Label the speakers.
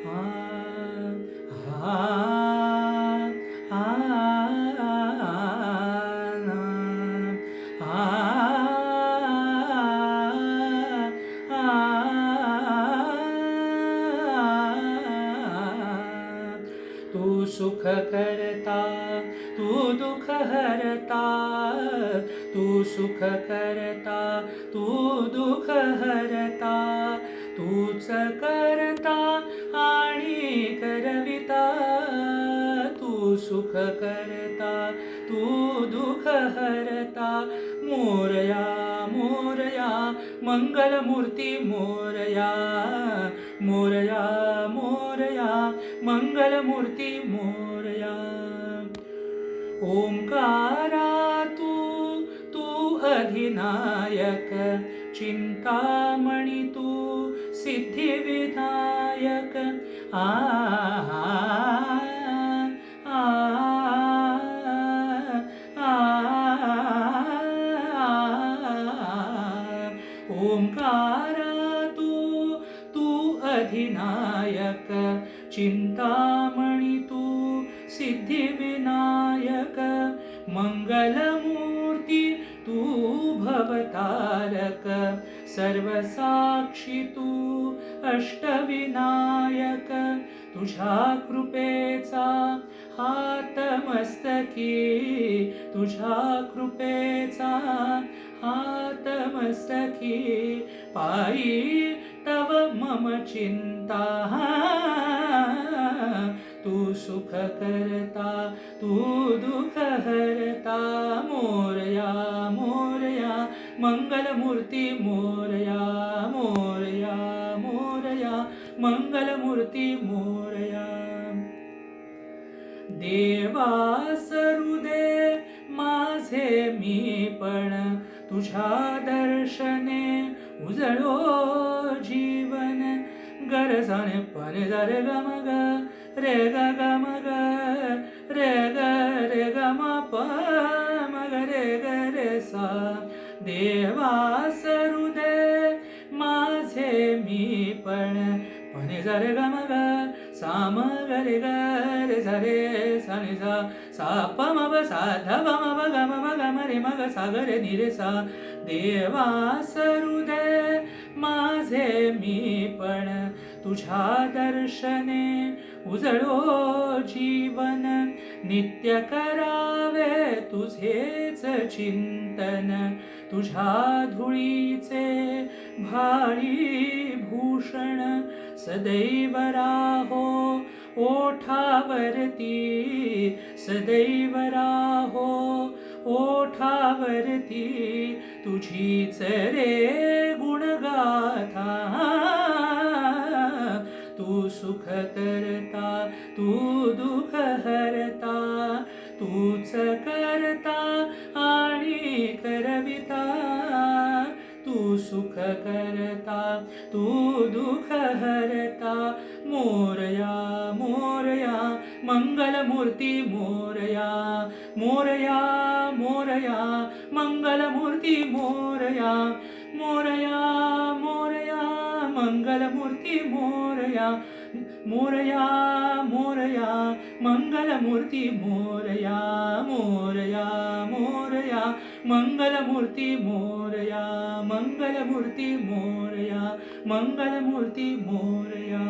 Speaker 1: आ आ आ तू सुख करता तू दुःख हरता तू सुख करता तू दुःख हरता तूच करता आणि करविता तू सुख करता तू दुःख हरता मोरया मोरया मंगलमूर्ती मोरया मोरया मोरया मंगलमूर्ती मोरया ओंकारा तू अधिनायक चिंतामणी तू सिद्धिविनायक आ आ ओंकारा तू अधिनायक चिंतामणी तू सिद्धिविनायक मंगलमूर्ती तू भवतारक सर्वसाक्षी तू अष्टविनायक तुझ्या कृपेचा हात मस्तकी तुझ्या कृपेचा हात मस्तकी पायी तव मम चिंता तू सुख करता तू दुःख हरता मोरया मोरया मंगलमूर्ती मोरया मोरया मोरया मंगलमूर्ती मोरया देवा सरुदे माझे मी पण तुझ्या दर्शने उजळो जीवन गरजाने पण जर गम ग रे ग गम ग रे ग रे गम प मग रे ग रे सा देवा सरुदे माझे मी पण जर गम ग साम ग रे ग रे सा रे सा नि सा सा प म ब सा ध ब म ब ग म ब ग म रे म ग सा ग रे नि रे सा देवा सरुदे माझे मी पण तुझ्या दर्शने उजळो जीवन नित्य करावे तुझेच चिंतन तुझ्या धुळीचे भाळी भूषण सदैव राहो ओठावरती सदैव राहो ओठावरती तुझीच रे गुणगाथा तू सुख करता तू दुःख हरता तूच करता आणि करविता तू सुख करता तू दुःख हरता मोरया मोरया मंगलमूर्ती मोरया मोरया मोरया मंगलमूर्ती मोरया मोरया मोरया मंगलमूर्ती मोरया मोरया मोरया मंगलमूर्ती मोरया मोरया मोरया मंगलमूर्ती मोरया मंगलमूर्ती मोरया मंगलमूर्ती मोरया